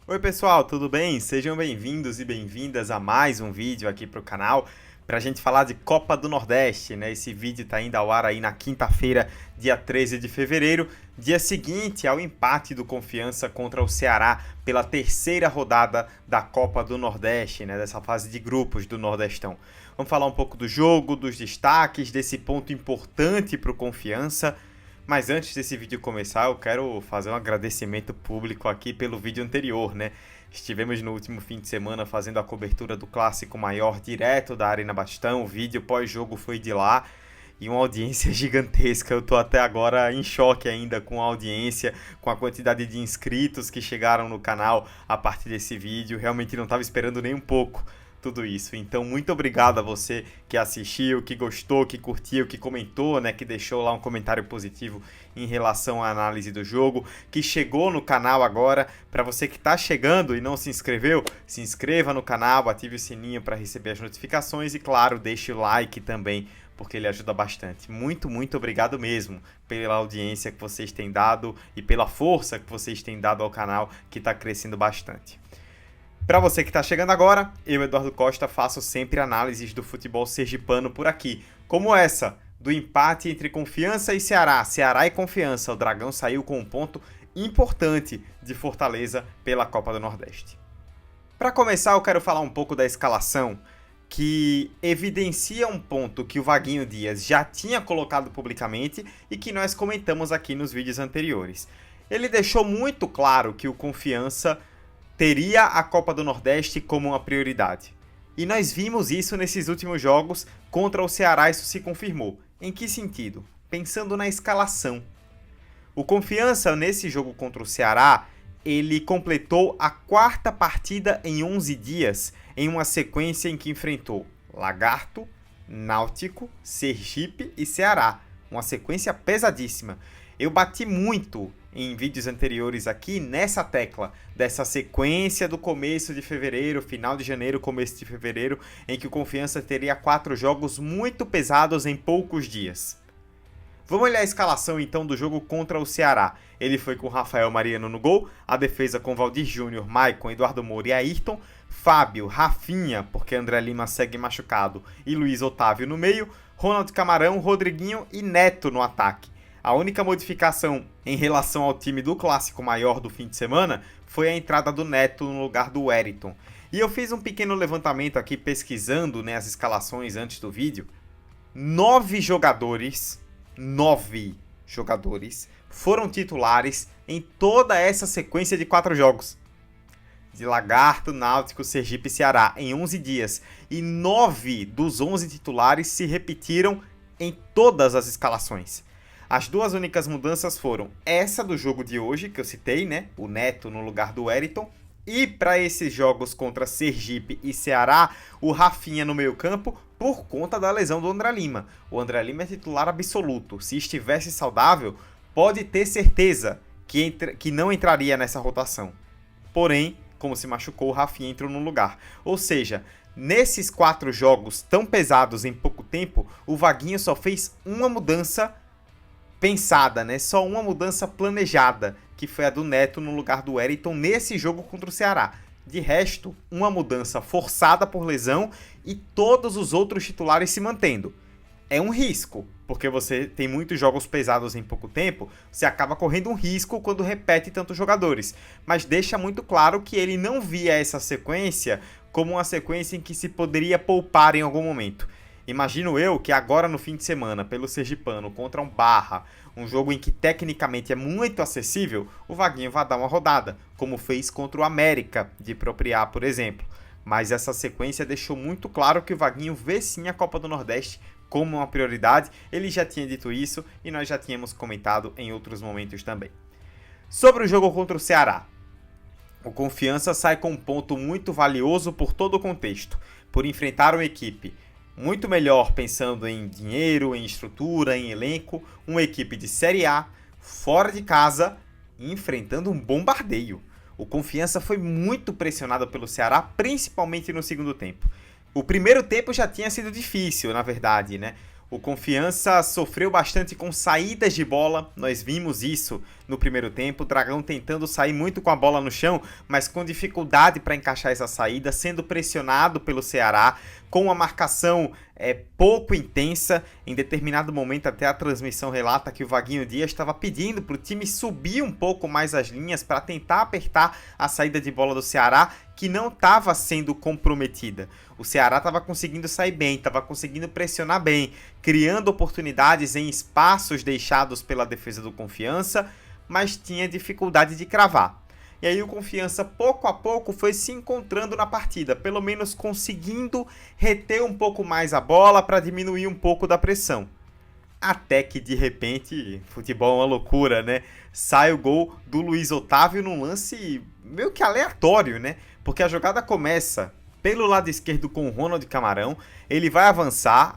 Oi pessoal, tudo bem? Sejam bem-vindos e bem-vindas a mais um vídeo aqui pro canal pra gente falar de Copa do Nordeste, né? Esse vídeo tá indo ao ar aí na quinta-feira, dia 13 de fevereiro, dia seguinte ao empate do Confiança contra o Ceará pela terceira rodada da Copa do Nordeste, né? Dessa fase de grupos do Nordestão. Vamos falar um pouco do jogo, dos destaques, desse ponto importante pro Confiança. Mas antes desse vídeo começar, eu quero fazer um agradecimento público aqui pelo vídeo anterior, né? Estivemos no último fim de semana fazendo a cobertura do Clássico Maior direto da Arena Bastão, o vídeo pós-jogo foi de lá e uma audiência gigantesca. Eu tô até agora em choque ainda com a audiência, com a quantidade de inscritos que chegaram no canal a partir desse vídeo. Realmente não estava esperando nem um pouco tudo isso. Então, muito obrigado a você que assistiu, que gostou, que curtiu, que comentou, né, que deixou lá um comentário positivo em relação à análise do jogo, que chegou no canal agora. Para você que está chegando e não se inscreveu, se inscreva no canal, ative o sininho para receber as notificações e, claro, deixe o like também, porque ele ajuda bastante. Muito, muito obrigado mesmo pela audiência que vocês têm dado e pela força que vocês têm dado ao canal, que está crescendo bastante. Para você que está chegando agora, eu, Eduardo Costa, faço sempre análises do futebol sergipano por aqui, como essa, do empate entre Confiança e Ceará. Ceará e Confiança, o Dragão saiu com um ponto importante de Fortaleza pela Copa do Nordeste. Para começar, eu quero falar um pouco da escalação, que evidencia um ponto que o Vaguinho Dias já tinha colocado publicamente e que nós comentamos aqui nos vídeos anteriores. Ele deixou muito claro que o Confiança teria a Copa do Nordeste como uma prioridade. E nós vimos isso nesses últimos jogos contra o Ceará, isso se confirmou. Em que sentido? Pensando na escalação. O Confiança, nesse jogo contra o Ceará, ele completou a quarta partida em 11 dias, em uma sequência em que enfrentou Lagarto, Náutico, Sergipe e Ceará. Uma sequência pesadíssima. Eu bati muito em vídeos anteriores aqui nessa tecla dessa sequência do começo de fevereiro, final de janeiro, começo de fevereiro, em que o Confiança teria 4 jogos muito pesados em poucos dias. Vamos olhar a escalação então do jogo contra o Ceará. Ele foi com Rafael Mariano no gol, a defesa com Valdir Júnior, Maicon, Eduardo Moura e Ayrton, Fábio, Rafinha, porque André Lima segue machucado, e Luiz Otávio no meio, Ronald Camarão, Rodriguinho e Neto no ataque. A única modificação em relação ao time do Clássico Maior do fim de semana foi a entrada do Neto no lugar do Wellington. E eu fiz um pequeno levantamento aqui pesquisando, né, as escalações antes do vídeo. 9 jogadores foram titulares em toda essa sequência de 4 jogos. De Lagarto, Náutico, Sergipe e Ceará em 11 dias. E 9 dos 11 titulares se repetiram em todas as escalações. As duas únicas mudanças foram essa do jogo de hoje, que eu citei, né? O Neto no lugar do Wellington. E para esses jogos contra Sergipe e Ceará, o Rafinha no meio-campo, por conta da lesão do André Lima. O André Lima é titular absoluto. Se estivesse saudável, pode ter certeza que não entraria nessa rotação. Porém, como se machucou, o Rafinha entrou no lugar. Ou seja, nesses 4 jogos tão pesados em pouco tempo, o Vaguinho só fez uma mudança pensada, né? Só uma mudança planejada, que foi a do Neto no lugar do Wellington nesse jogo contra o Ceará. De resto, uma mudança forçada por lesão e todos os outros titulares se mantendo. É um risco, porque você tem muitos jogos pesados em pouco tempo, você acaba correndo um risco quando repete tantos jogadores. Mas deixa muito claro que ele não via essa sequência como uma sequência em que se poderia poupar em algum momento. Imagino eu que agora no fim de semana, pelo Sergipano, contra um Barra, um jogo em que tecnicamente é muito acessível, o Vaguinho vai dar uma rodada, como fez contra o América de Propriá, por exemplo. Mas essa sequência deixou muito claro que o Vaguinho vê sim a Copa do Nordeste como uma prioridade. Ele já tinha dito isso e nós já tínhamos comentado em outros momentos também. Sobre o jogo contra o Ceará, o Confiança sai com um ponto muito valioso por todo o contexto, por enfrentar uma equipe muito melhor pensando em dinheiro, em estrutura, em elenco, uma equipe de Série A, fora de casa, enfrentando um bombardeio. O Confiança foi muito pressionado pelo Ceará, principalmente no segundo tempo. O primeiro tempo já tinha sido difícil, na verdade, né? O Confiança sofreu bastante com saídas de bola, nós vimos isso no primeiro tempo, o Dragão tentando sair muito com a bola no chão, mas com dificuldade para encaixar essa saída, sendo pressionado pelo Ceará, com uma marcação pouco intensa. Em determinado momento até a transmissão relata que o Vaguinho Dias estava pedindo para o time subir um pouco mais as linhas para tentar apertar a saída de bola do Ceará, que não estava sendo comprometida. O Ceará estava conseguindo sair bem, estava conseguindo pressionar bem, criando oportunidades em espaços deixados pela defesa do Confiança, mas tinha dificuldade de cravar. E aí o Confiança, pouco a pouco, foi se encontrando na partida, pelo menos conseguindo reter um pouco mais a bola para diminuir um pouco da pressão. Até que, de repente, futebol é uma loucura, né? Sai o gol do Luiz Otávio num lance meio que aleatório, né? Porque a jogada começa pelo lado esquerdo com o Ronald Camarão, ele vai avançar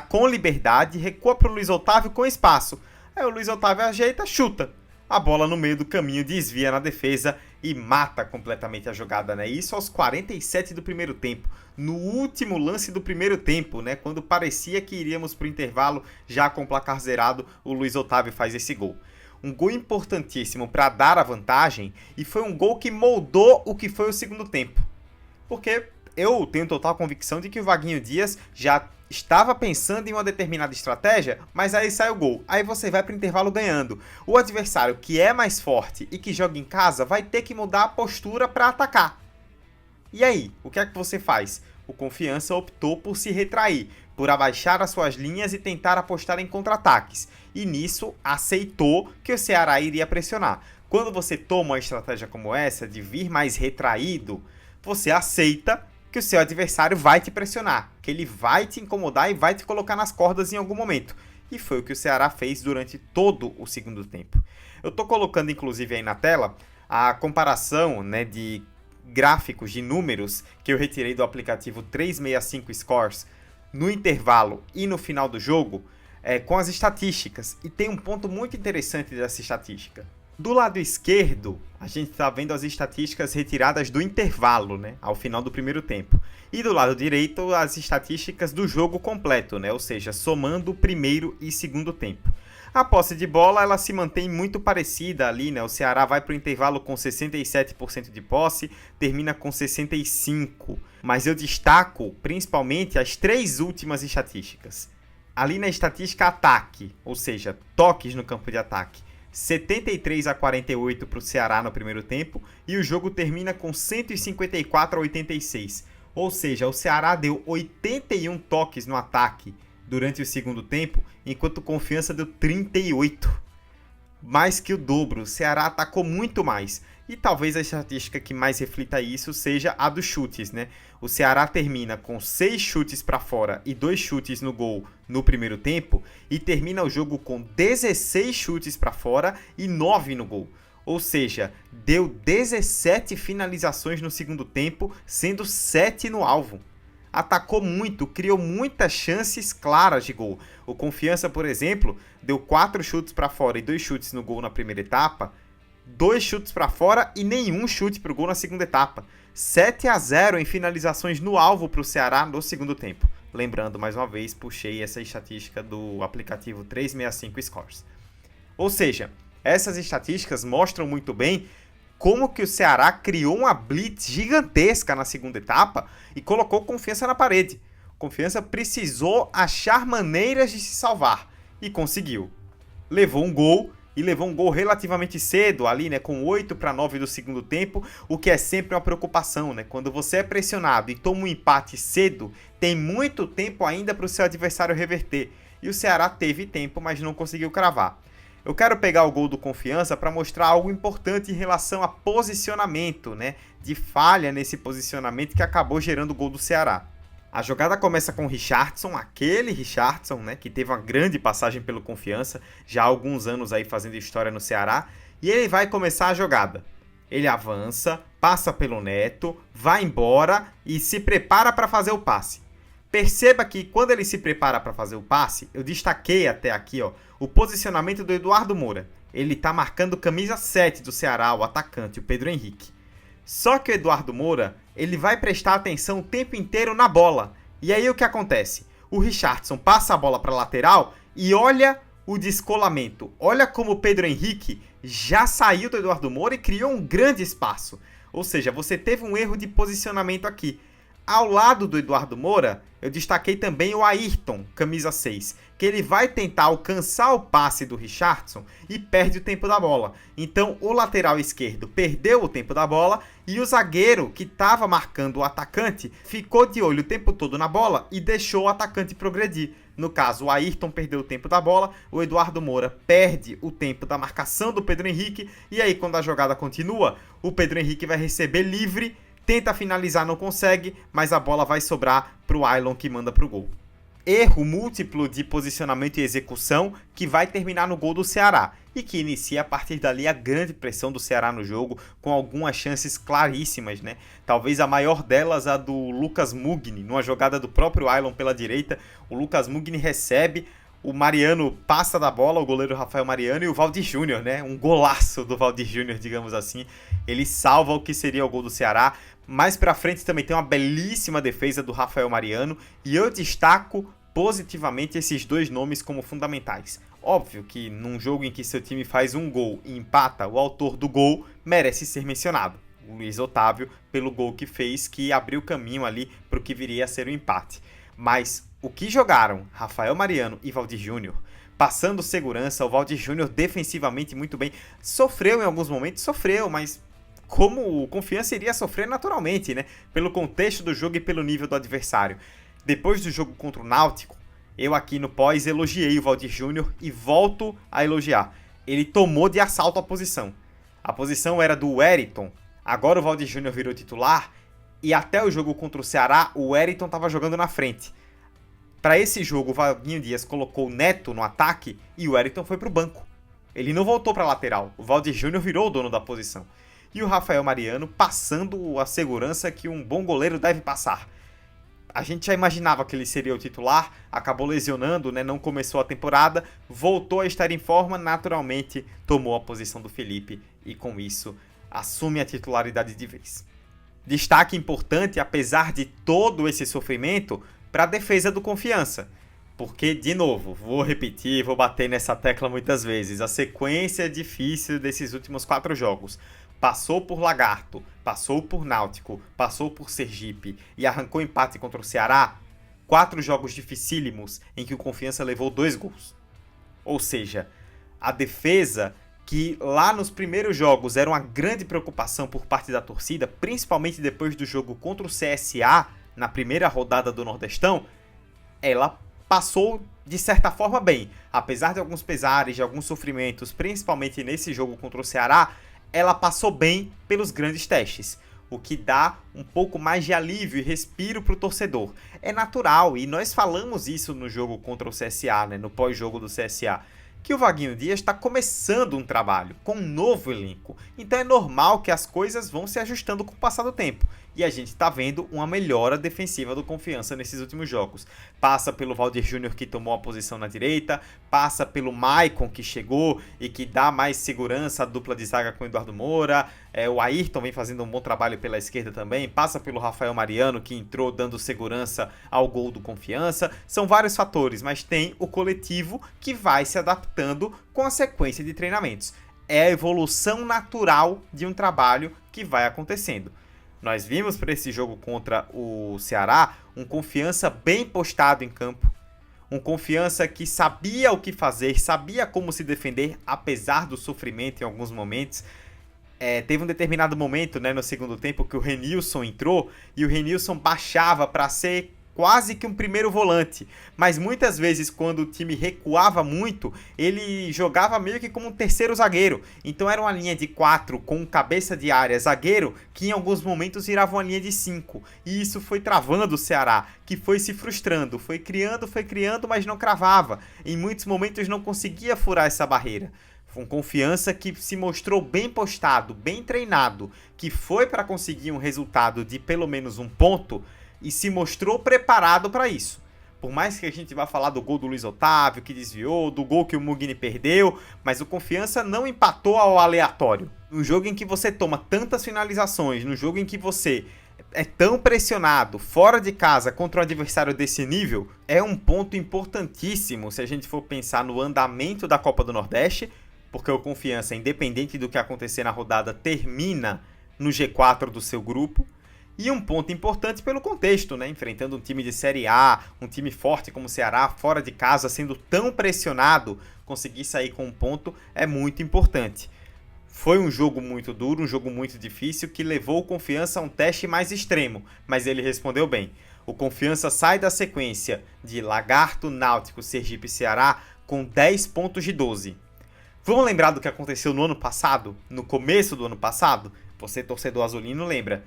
com liberdade, recua para o Luiz Otávio com espaço. Aí o Luiz Otávio ajeita, chuta. A bola no meio do caminho desvia na defesa e mata completamente a jogada, né? Isso aos 47 do primeiro tempo, no último lance do primeiro tempo, né? Quando parecia que iríamos para o intervalo já com o placar zerado, o Luiz Otávio faz esse gol. Um gol importantíssimo para dar a vantagem e foi um gol que moldou o que foi o segundo tempo. Porque eu tenho total convicção de que o Vaguinho Dias já estava pensando em uma determinada estratégia, mas aí sai o gol. Aí você vai para o intervalo ganhando. O adversário que é mais forte e que joga em casa vai ter que mudar a postura para atacar. E aí, o que é que você faz? O Confiança optou por se retrair, por abaixar as suas linhas e tentar apostar em contra-ataques. E nisso aceitou que o Ceará iria pressionar. Quando você toma uma estratégia como essa, de vir mais retraído, você aceita que o seu adversário vai te pressionar, que ele vai te incomodar e vai te colocar nas cordas em algum momento. E foi o que o Ceará fez durante todo o segundo tempo. Eu estou colocando inclusive aí na tela a comparação, né, de gráficos, de números que eu retirei do aplicativo 365 Scores no intervalo e no final do jogo com as estatísticas. E tem um ponto muito interessante dessa estatística. Do lado esquerdo, a gente está vendo as estatísticas retiradas do intervalo, né, ao final do primeiro tempo. E do lado direito, as estatísticas do jogo completo, né, ou seja, somando o primeiro e segundo tempo. A posse de bola, ela se mantém muito parecida ali, né? O Ceará vai para o intervalo com 67% de posse, termina com 65%. Mas eu destaco principalmente as três últimas estatísticas. Ali na estatística ataque, ou seja, toques no campo de ataque. 73-48 para o Ceará no primeiro tempo e o jogo termina com 154-86. Ou seja, o Ceará deu 81 toques no ataque durante o segundo tempo, enquanto o Confiança deu 38. Mais que o dobro, o Ceará atacou muito mais. E talvez a estatística que mais reflita isso seja a dos chutes, né? O Ceará termina com 6 chutes para fora e 2 chutes no gol no primeiro tempo e termina o jogo com 16 chutes para fora e 9 no gol. Ou seja, deu 17 finalizações no segundo tempo, sendo 7 no alvo. Atacou muito, criou muitas chances claras de gol. O Confiança, por exemplo, deu 4 chutes para fora e 2 chutes no gol na primeira etapa, 2 chutes para fora e nenhum chute para o gol na segunda etapa. 7-0 em finalizações no alvo para o Ceará no segundo tempo. Lembrando, mais uma vez, puxei essa estatística do aplicativo 365 Scores. Ou seja, essas estatísticas mostram muito bem como que o Ceará criou uma blitz gigantesca na segunda etapa e colocou Confiança na parede. Confiança precisou achar maneiras de se salvar e conseguiu. Levou um gol e levou um gol relativamente cedo, ali, né, com 8-9 do segundo tempo, o que é sempre uma preocupação, né? Quando você é pressionado e toma um empate cedo, tem muito tempo ainda para o seu adversário reverter. E o Ceará teve tempo, mas não conseguiu cravar. Eu quero pegar o gol do Confiança para mostrar algo importante em relação a posicionamento, né? De falha nesse posicionamento que acabou gerando o gol do Ceará. A jogada começa com o Richarlison, aquele Richarlison, né, que teve uma grande passagem pelo Confiança, já há alguns anos aí fazendo história no Ceará, e ele vai começar a jogada. Ele avança, passa pelo Neto, vai embora e se prepara para fazer o passe. Perceba que quando ele se prepara para fazer o passe, eu destaquei até aqui, ó, o posicionamento do Eduardo Moura. Ele está marcando camisa 7 do Ceará, o atacante, o Pedro Henrique. Só que o Eduardo Moura, ele vai prestar atenção o tempo inteiro na bola. E aí o que acontece? O Richarlison passa a bola para a lateral e olha o descolamento. Olha como o Pedro Henrique já saiu do Eduardo Moura e criou um grande espaço. Ou seja, você teve um erro de posicionamento aqui. Ao lado do Eduardo Moura, eu destaquei também o Ayrton, camisa 6, que ele vai tentar alcançar o passe do Richarlison e perde o tempo da bola. Então, o lateral esquerdo perdeu o tempo da bola e o zagueiro, que estava marcando o atacante, ficou de olho o tempo todo na bola e deixou o atacante progredir. No caso, o Ayrton perdeu o tempo da bola, o Eduardo Moura perde o tempo da marcação do Pedro Henrique, e aí quando a jogada continua, o Pedro Henrique vai receber livre, tenta finalizar, não consegue, mas a bola vai sobrar para o Aylon, que manda para o gol. Erro múltiplo de posicionamento e execução que vai terminar no gol do Ceará e que inicia a partir dali a grande pressão do Ceará no jogo, com algumas chances claríssimas, né? Talvez a maior delas a do Lucas Mugni, numa jogada do próprio Aylon pela direita. O Lucas Mugni recebe, o Mariano passa da bola, o goleiro Rafael Mariano, e o Valdir Júnior, né? Um golaço do Valdir Júnior, digamos assim. Ele salva o que seria o gol do Ceará. Mais pra frente também tem uma belíssima defesa do Rafael Mariano, e eu destaco positivamente esses dois nomes como fundamentais. Óbvio que num jogo em que seu time faz um gol e empata, o autor do gol merece ser mencionado. O Luiz Otávio, pelo gol que fez, que abriu caminho ali para o que viria a ser o empate. Mas o que jogaram Rafael Mariano e Valdir Júnior, passando segurança, o Valdir Júnior defensivamente muito bem, sofreu em alguns momentos, mas como o Confiança iria sofrer naturalmente, né? Pelo contexto do jogo e pelo nível do adversário. Depois do jogo contra o Náutico, eu aqui no pós elogiei o Valdir Júnior e volto a elogiar. Ele tomou de assalto a posição. A posição era do Wellington, agora o Valdir Júnior virou titular e até o jogo contra o Ceará, o Wellington estava jogando na frente. Para esse jogo, o Vaguinho Dias colocou o Neto no ataque e o Wellington foi para o banco. Ele não voltou para a lateral, o Valdir Júnior virou o dono da posição. E o Rafael Mariano passando a segurança que um bom goleiro deve passar. A gente já imaginava que ele seria o titular, acabou lesionando, né? Não começou a temporada, voltou a estar em forma, naturalmente tomou a posição do Felipe e com isso assume a titularidade de vez. Destaque importante, apesar de todo esse sofrimento, para a defesa do Confiança. Porque, de novo, vou repetir, vou bater nessa tecla muitas vezes, a sequência difícil desses últimos 4 jogos. Passou por Lagarto, passou por Náutico, passou por Sergipe e arrancou empate contra o Ceará. 4 jogos dificílimos em que o Confiança levou 2 gols. Ou seja, a defesa, que lá nos primeiros jogos era uma grande preocupação por parte da torcida, principalmente depois do jogo contra o CSA, na primeira rodada do Nordestão, ela passou de certa forma bem. Apesar de alguns pesares, de alguns sofrimentos, principalmente nesse jogo contra o Ceará, ela passou bem pelos grandes testes, o que dá um pouco mais de alívio e respiro para o torcedor. É natural, e nós falamos isso no jogo contra o CSA, né, no pós-jogo do CSA, que o Vaguinho Dias está começando um trabalho com um novo elenco. Então é normal que as coisas vão se ajustando com o passar do tempo. E a gente está vendo uma melhora defensiva do Confiança nesses últimos jogos. Passa pelo Valdir Júnior, que tomou a posição na direita, passa pelo Maicon, que chegou e que dá mais segurança à dupla de zaga com o Eduardo Moura. O Ayrton vem fazendo um bom trabalho pela esquerda também. Passa pelo Rafael Mariano, que entrou dando segurança ao gol do Confiança. São vários fatores, mas tem o coletivo que vai se adaptando com a sequência de treinamentos. É a evolução natural de um trabalho que vai acontecendo. Nós vimos para esse jogo contra o Ceará um Confiança bem postado em campo. Um Confiança que sabia o que fazer, sabia como se defender, apesar do sofrimento em alguns momentos. Teve um determinado momento, né, no segundo tempo, que o Renilson entrou e o Renilson baixava para ser quase que um primeiro volante, mas muitas vezes quando o time recuava muito, ele jogava meio que como um terceiro zagueiro, então era uma linha de 4 com cabeça de área zagueiro, que em alguns momentos virava uma linha de 5, e isso foi travando o Ceará, que foi se frustrando, foi criando, mas não cravava, em muitos momentos não conseguia furar essa barreira. Com Confiança que se mostrou bem postado, bem treinado, que foi para conseguir um resultado de pelo menos um ponto, e se mostrou preparado para isso. Por mais que a gente vá falar do gol do Luiz Otávio, que desviou, do gol que o Mugni perdeu, mas o Confiança não empatou ao aleatório. No jogo em que você toma tantas finalizações, no jogo em que você é tão pressionado fora de casa contra um adversário desse nível, é um ponto importantíssimo se a gente for pensar no andamento da Copa do Nordeste, porque o Confiança, independente do que acontecer na rodada, termina no G4 do seu grupo. E um ponto importante pelo contexto, né? Enfrentando um time de Série A, um time forte como o Ceará, fora de casa, sendo tão pressionado, conseguir sair com um ponto é muito importante. Foi um jogo muito duro, um jogo muito difícil, que levou o Confiança a um teste mais extremo, mas ele respondeu bem. O Confiança sai da sequência de Lagarto, Náutico, Sergipe e Ceará com 10 pontos de 12. Vamos lembrar do que aconteceu no ano passado? No começo do ano passado? Você, torcedor azulino, lembra?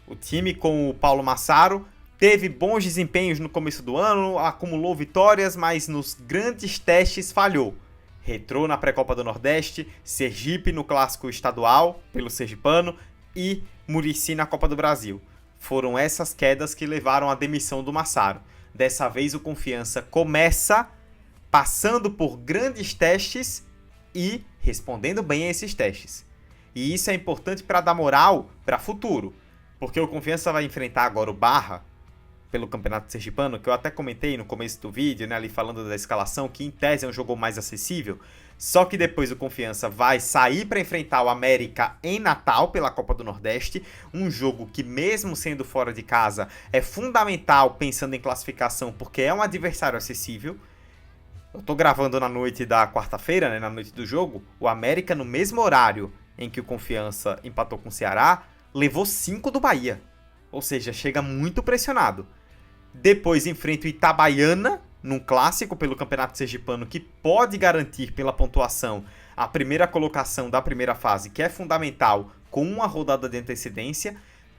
O time com o Paulo Massaro teve bons desempenhos no começo do ano, acumulou vitórias, mas nos grandes testes falhou. Retrô na pré-copa do Nordeste, Sergipe no clássico estadual, pelo sergipano, e Muricy na Copa do Brasil. Foram essas quedas que levaram à demissão do Massaro. Dessa vez o Confiança começa passando por grandes testes e respondendo bem a esses testes. E isso é importante para dar moral para futuro. Porque o Confiança vai enfrentar agora o Barra pelo Campeonato Sergipano, que eu até comentei no começo do vídeo, né, ali falando da escalação, que em tese é um jogo mais acessível. Só que depois o Confiança vai sair para enfrentar o América em Natal pela Copa do Nordeste, um jogo que mesmo sendo fora de casa é fundamental pensando em classificação, porque é um adversário acessível. Eu tô gravando na noite da quarta-feira, né, na noite do jogo, o América no mesmo horário em que o Confiança empatou com o Ceará, levou 5 do Bahia, ou seja, chega muito pressionado. Depois enfrenta o Itabaiana, num clássico pelo Campeonato Sergipano, que pode garantir pela pontuação a primeira colocação da primeira fase, que é fundamental, com uma rodada de antecedência.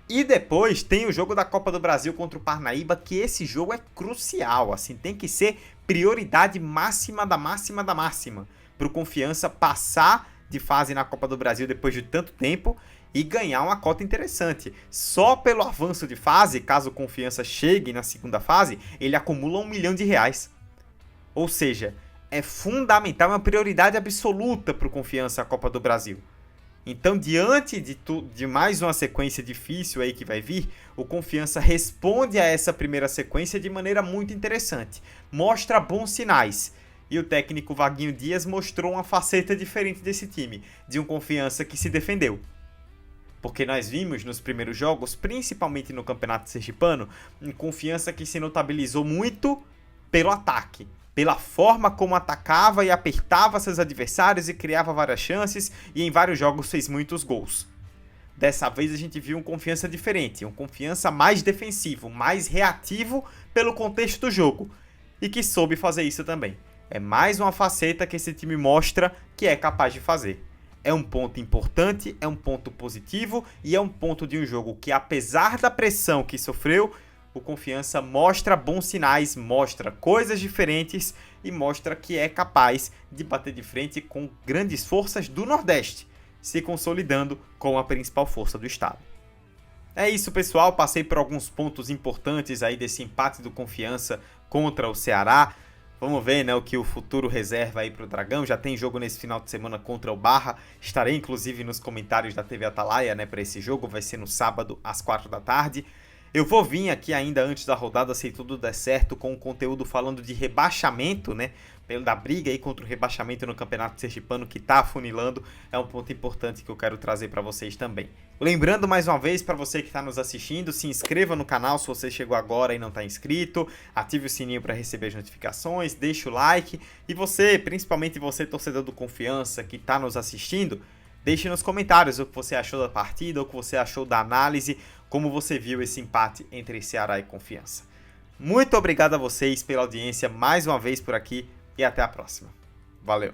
E depois tem o jogo da Copa do Brasil contra o Parnaíba, que esse jogo é crucial, assim, tem que ser prioridade máxima da máxima da máxima, para o Confiança passar de fase na Copa do Brasil depois de tanto tempo e ganhar uma cota interessante. Só pelo avanço de fase, caso o Confiança chegue na segunda fase, ele acumula R$1 milhão. Ou seja, é fundamental, é uma prioridade absoluta para o Confiança a Copa do Brasil. Então, diante de mais uma sequência difícil aí que vai vir, o Confiança responde a essa primeira sequência de maneira muito interessante. Mostra bons sinais. E o técnico Vaguinho Dias mostrou uma faceta diferente desse time, de um Confiança que se defendeu. Porque nós vimos nos primeiros jogos, principalmente no Campeonato Sergipano, uma Confiança que se notabilizou muito pelo ataque. Pela forma como atacava e apertava seus adversários e criava várias chances, e em vários jogos fez muitos gols. Dessa vez a gente viu um Confiança diferente, um Confiança mais defensivo, mais reativo pelo contexto do jogo, e que soube fazer isso também. É mais uma faceta que esse time mostra que é capaz de fazer. É um ponto importante, é um ponto positivo e é um ponto de um jogo que, apesar da pressão que sofreu, o Confiança mostra bons sinais, mostra coisas diferentes e mostra que é capaz de bater de frente com grandes forças do Nordeste, se consolidando como a principal força do estado. É isso, pessoal. Passei por alguns pontos importantes aí desse empate do Confiança contra o Ceará. Vamos ver, né, o que o futuro reserva aí para o Dragão. Já tem jogo nesse final de semana contra o Barra. Estarei, inclusive, nos comentários da TV Atalaia, né, para esse jogo. Vai ser no sábado, às 4 da tarde. Eu vou vir aqui ainda antes da rodada, se tudo der certo, com o conteúdo falando de rebaixamento, né? Da briga aí contra o rebaixamento no Campeonato Sergipano, que tá afunilando. É um ponto importante que eu quero trazer para vocês também. Lembrando mais uma vez, para você que está nos assistindo, se inscreva no canal se você chegou agora e não está inscrito. Ative o sininho para receber as notificações, deixe o like. E você, principalmente você, torcedor do Confiança, que está nos assistindo, deixe nos comentários o que você achou da partida, o que você achou da análise, como você viu esse empate entre Ceará e Confiança. Muito obrigado a vocês pela audiência mais uma vez por aqui e até a próxima. Valeu!